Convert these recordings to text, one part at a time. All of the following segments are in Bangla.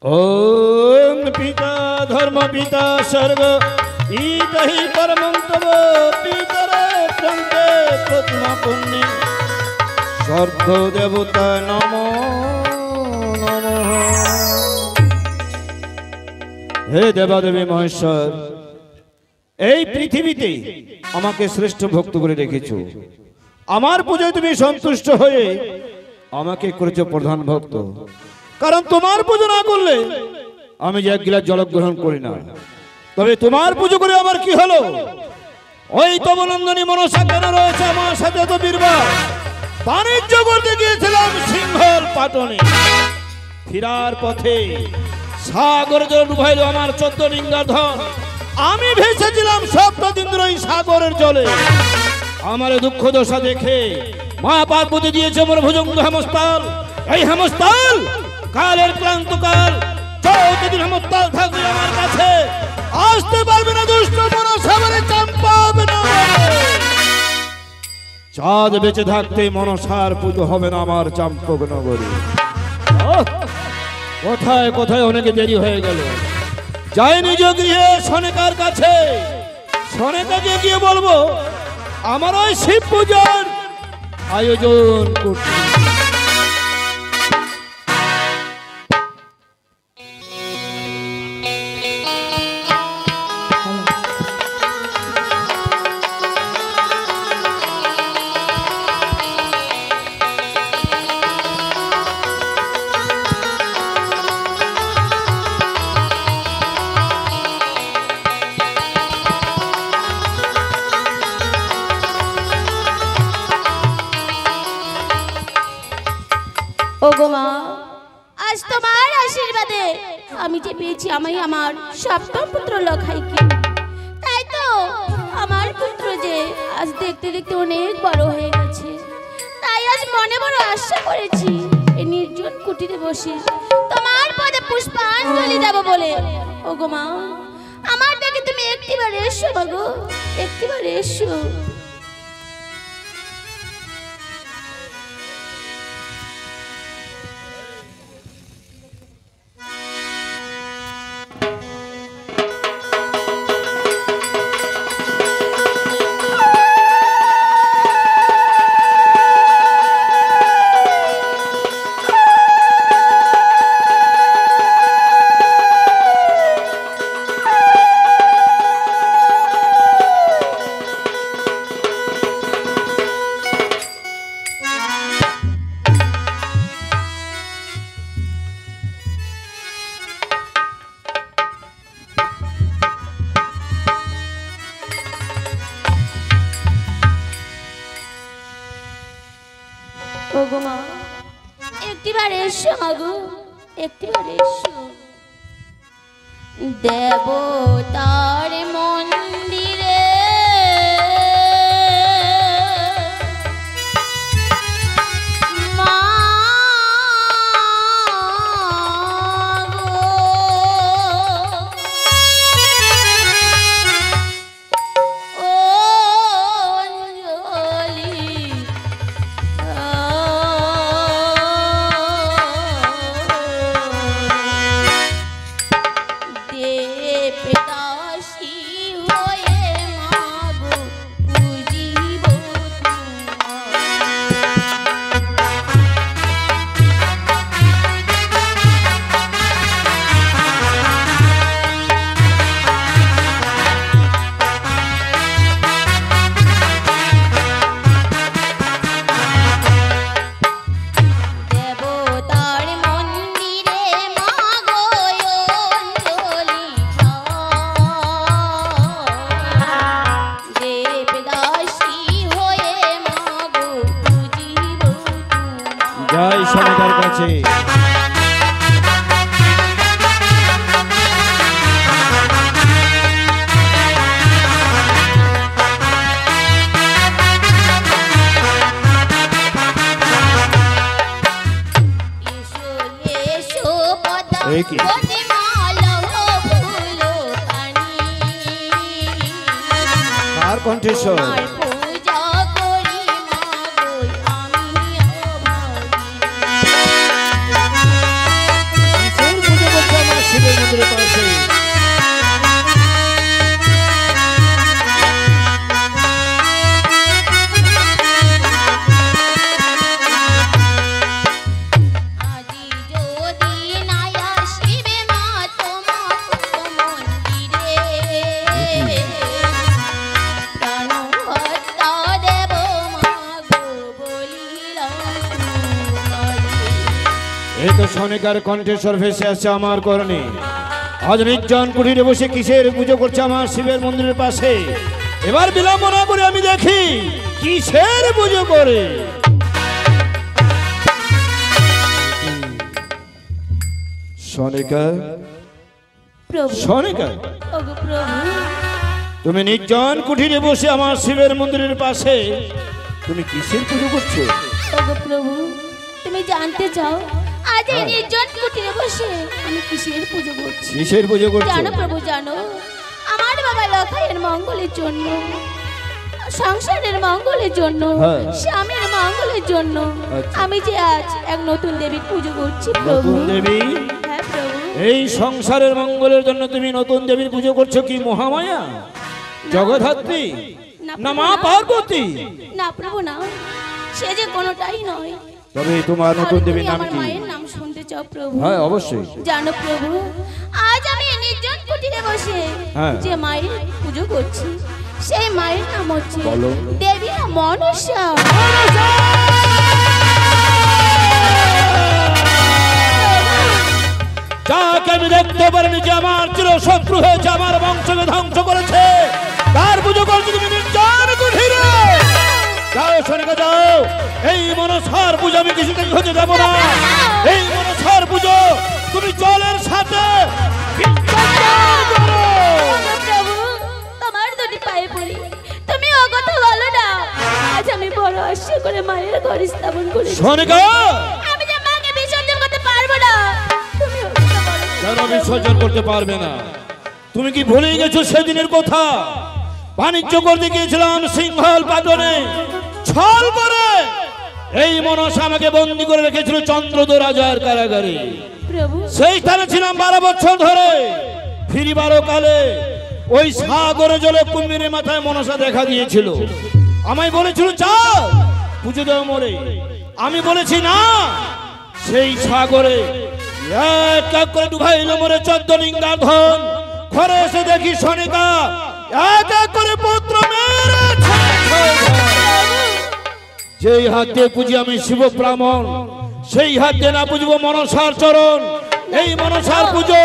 ओम पिता धर्म पिता स्वर्ग ईदहि परमं तव पितरे प्रन्ते प्रतिमा पुण्य सर्व देवता नमो नमः। हे देवादेवी महेश्वर এই পৃথিবীতে আমাকে শ্রেষ্ঠ ভক্ত করে রেখেছো। আমার পূজায় তুমি সন্তুষ্ট হয়ে আমাকে করেছো প্রধান ভক্ত। কারণ তোমার পুজো না করলে আমি যে এক গিলাস জল গ্রহণ করি না। তবে তোমার পুজো করে আমার কি হলো? ওই তবনন্দনী মনসা কেন রয়েছে আমার সাথে তো বীরবার। বাণিজ্য করতে গিয়েছিলাম সিংহল পাটনে, ফিরার পথে সাগরে জল ডুবাইল আমার 14 ডিঙ্গার ধন। আমি ভেসেছিলাম সপ্তদিন্দ্র এই সাগরের জলে। আমার দুঃখ দশা দেখে মা পার্বতী দিয়েছে মোর ভুজঙ্গ হেমস্তাল। এই হেমস্তাল কালের ক্লান্তকাল 14 দিন হেমস্তাল থাকবে আমার কাছে। আসতে পারবে না দুষ্ট মনসা বলে চাম্পাবে না। চাঁদ বেঁচে থাকতে মনসার পুজো হবে না আমার চাম্পক নগরী। কোথায় কোথায় অনেকে দেরি হয়ে গেল। যাই নিজ গৃহে সনেকার কাছে। সনেকাকে গিয়ে বলবো আমার ওই শিব পূজার আয়োজন করতে। ওগো মা, আজ তোমার আশীর্বাদে আমি যে পেয়েছি আমি আমার সপ্তম পুত্র লখাইকে। তাই তো আমার পুত্র যে আজ দেখতে দেখতে অনেক বড় হয়ে গেছে। তাই আজ মনে বড় আশা করেছি এই নির্জন কুটিরে বসে তোমার পদে পুষ্পাঞ্জলি দেব বলে। ওগো মা, আমার দেখে তুমি একটিবার এসো মাগো, একটিবার এসো। ওগো মা, একটিবার এসো মাগো, একটিবার এসো। দেবতার মন্দিরে মা কণ্ঠেশ্বর পুজো করতে এই তো সনিকার কণ্ঠেশ্বর ভেসে আসছে আমার করণে। আজ নির্জন কুটিরে বসে কিসের পুজো করছে আমার শিবের মন্দিরের পাশে। এবার বিলম্ব না করে আমি দেখি কিসের পুজো করে। সনিকা, প্রভু, সনিকা, ওগো প্রভু, তুমি নির্জন কুটিরে বসে আমার শিবের মন্দিরের পাশে তুমি কিসের পুজো করছো? ওগো প্রভু, তুমি জানতে চাও আজ এই নির্জন কুটিরে বসে আমি কিসের পুজো করছি? কিসের পুজো করছো? জানো প্রভু, জানো আমার বাবা লখাইয়ের মঙ্গলের জন্য, সংসারের মঙ্গলের জন্য, হ্যাঁ। স্বামীর মঙ্গলের জন্য আচ্ছা। আমি যে আজ এক নতুন দেবীর পুজো করছি প্রভু। নতুন দেবী? হ্যাঁ প্রভু। এই সংসারের মঙ্গলের জন্য তুমি নতুন দেবীর পুজো করছো? কি মহামায়া, জগদ্ধাত্রী, না মা পার্বতী? না প্রভু না, সে যে কোনোটাই নয়। তবে তোমার নতুন তাহলে দেবীর তুমি নাম আমার কি? মায়ের নাম শুনতে চাও প্রভু? হ্যাঁ অবশ্যই। জানো প্রভু, আজ আমি নির্জন কুটিরে বসে হ্যাঁ। যে মায়ের পুজো করছি সেই মায়ের নাম হচ্ছে বলো। দেবী মনসা। যাকে আমি দেখতে পারিনি, যে আমার চির শত্রু হয়েছে, আমার বংশকে ধ্বংস করেছে, তার পুজো করছো তুমি নির্জন কুঠিরে। যাও সনিকা যাও, এই মনসার পুজো আমি কিছুতে হতে দেবো না। এই মনসার পুজো তুমি জলের সাথে বিসর্জন করো। ওগো প্রভু, তোমার দুটি পায়ে পড়ি, তুমি ও কথা বলো না। আজ আমি বড় আশা করে মায়ের ঘর স্থাপন করেছি, সনিকা, আমি যে মাকে বিসর্জন করতে পারবো না। তুমি ও কথা বলো না। কেন বিসর্জন করতে পারবে না? তুমি কি ভুলে গেছো সেদিনের কথা? বাণিজ্য করতে গিয়েছিলাম সিংহল পাটনে, ছল করে এই মনসা আমাকে বন্দী করে রেখেছিল চন্দ্রদ রাজার কারাগারে। প্রভু, সেই স্থানে ছিলাম 12 বছর ধরে। ফিরিবার কালে ওই সাগরে জলে কুমিরের মাথায় মনসা দেখা দিয়েছিল। আমায় বলেছিল চল পুজো দেও মোরে। আমি বলেছি না। সেই সাগরে এক এক করে ডুবাইল মোরে 14 লিঙ্গার ধন। ঘরে এসে দেখি সনিকা এক এক করে পুত্র মেরেছে। যেই হাত দিয়ে পুজি আমি শিব ব্রাহ্মণ, সেই হাত দিয়ে না পুজব মনসার চরণ। এই মনসার পুজো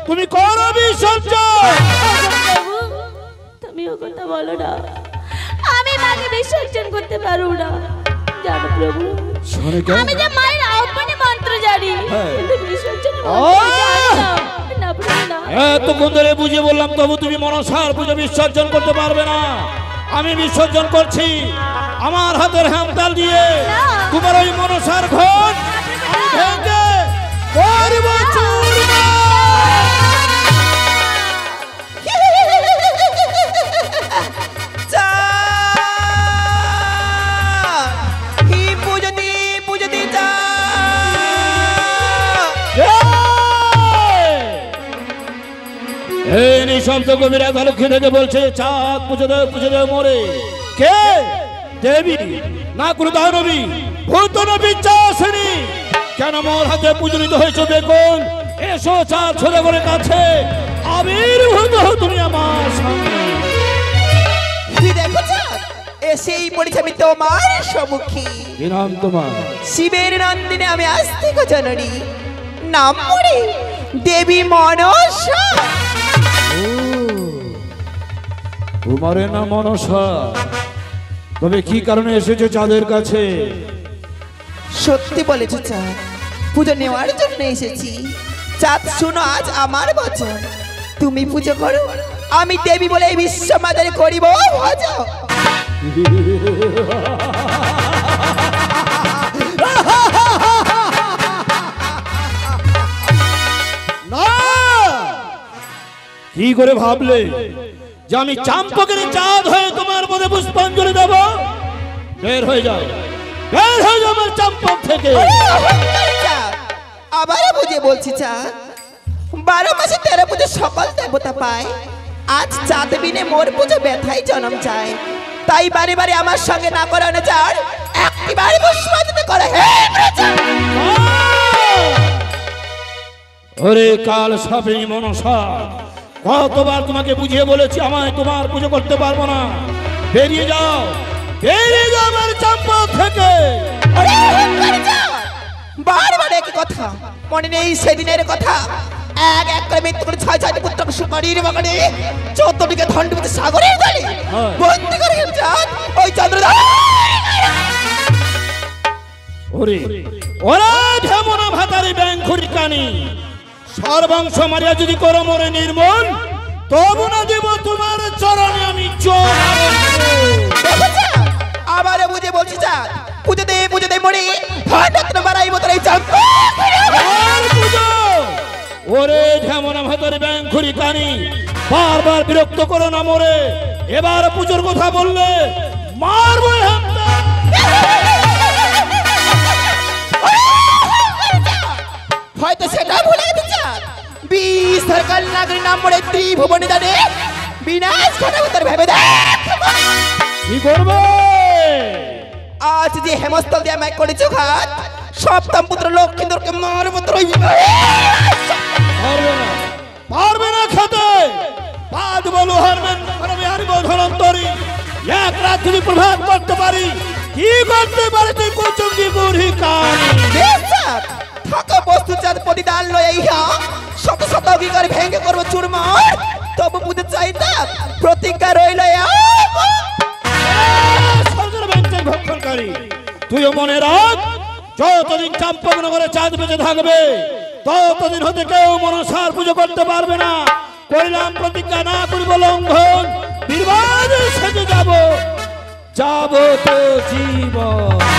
তুমি করো বিসর্জন। প্রভু, তুমি ও কথা বলো না। আমি মাকে বিসর্জন করতে পারবো না। জানো প্রভু, সনিকা, আমি যে মায়ের আহ্বানে মন্ত্র জানি, হ্যাঁ। কিন্তু বিসর্জনের ও! মন্ত্র জানি না। না প্রভু না। এতক্ষণ ধরে বুঝিয়ে বললাম, তবু তুমি মনসার পুজো বিসর্জন করতে পারবে না। আমি বিসর্জন করছি আমার হাতের হ্যামতাল দিয়ে। না। তোমার ওই মনসার ঘট আমি ভেঙে করব চূর্ণ। এই নিঃশব্দ কবিরা লক্ষ্মী থেকে বলছে চাঁদ পুজো দেও মোরে। কে? দেবী না কোনো দানবী, ভূত না বিচ্ছাসিনী। কেন মোর হাতে পূজনিত হয়েছে দেখুন। এসো চাঁদ ছোট করে কাছে, আবির্ভূত হও তুমি আমার সামনে। দেখো চাঁদ, এসেই পড়েছি আমি তোমার সম্মুখী। কি নাম তোমার? শিবের নন্দিনী আমি আস্তিক জননী, নাম পড়ে দেবী মনসা। তোমার নাম মনসা। তবে কি কারণে এসেছো চাঁদের কাছে? সত্যি বলেছো চাঁদ, পুজো নেওয়ার জন্য এসেছি। চাঁদ শুনো, আজ আমার বচন, তুমি পুজো করো, আমি দেবী বলে এই বিশ্ব মাতারে করিব ভজন। না! কি করে ভাবলে যে আমি চাম্পকের চাঁদ হয়ে তোমার পদে পুষ্পাঞ্জলি দেব? বের হয়ে যাও, বের হয়ে যাও আমার চাম্পক থেকে। চাঁদ, আবারও বুঝে বলছি চাঁদ, 12 মাসে 13 পুজো সকল দেবতা পায়। আজ চাঁদ বিনে মোর পুজো ব্যথাই জন্ম চায়। তাই বারে বারে আমার সঙ্গে না করানো চার একটিবারে পুষ্পাঞ্জলি করে। হে প্রচার, ওরে কাল সাপেই মনসা, কতবার তোমাকে বুঝিয়ে বলেছি আমায় তোমার পুজো করতে পারবো না। বেরিয়ে যাও, বেরিয়ে যাও আমার চাম্পক থেকে। ওরে কথা মনে নেই সেদিনের কথা? এক এক করে মৃত্যু করে 6 পুত্রকে সুপারির বাগানে 14টিকে ধন্ডবিতে সাগরের তলে বন্দি করে চাঁদ ওই চন্দ্রদা। ওরে ওরা ঢেমনা ভাতারি ব্যাংখুরি কানি সর্বাংশ মারিয়া যদি করো মরে নির্মল, তবু না দেব তোমার চরণে আমি চোখ। আবার বুঝে বলছি চাঁদ, পুজো দে মরে ধন্ডরত্ন বাড়াইব তোর এই চাঁদ। ওরে ঢেমনা ভাতারি ব্যাংখুরি কানি বারবার বিরক্ত করো না মরে। এবার পুজোর কথা বললে মারবো হামটা। হয়তো সেটা ভুলে গেছে চাঁদ। 20 সরকার নাগরী নাম পড়ে ত্রিভুবনে জানে বিনাশ ঘটাবো তোর ভেবে দেখ। কি করবে? আজ যে হেমস্থল দিয়ে আমায় করেছো ঘাত, সপ্তম পুত্র লক্ষ্মীন্দরকে মারবো তোর ওই। পারবে না খেতে বাদ বলো হারবেন আমি হারিব ধরন্তরি। এক রাত যদি প্রভাত করতে পারি, কি করতে পারে তুই কোচুঙ্গি বুড়ি কানি। থাকা বস্তু চাঁদ প্রতিদান লয় ইহা শত শত অঙ্গীকার ভেঙে করবো চুরমার। তবু বুঝে চাইতাম প্রতিজ্ঞা রইল ভক্ষণকারী। তুইও মনে রাখ, যতদিন চাম্পকনগরে চাঁদ বেঁচে থাকবে ততদিন হতে কেউ মনসার পুজো করতে পারবে না। করিলাম প্রতিজ্ঞা, না করিব লঙ্ঘন, বীরবাদ সেজে যাব তো জীবন।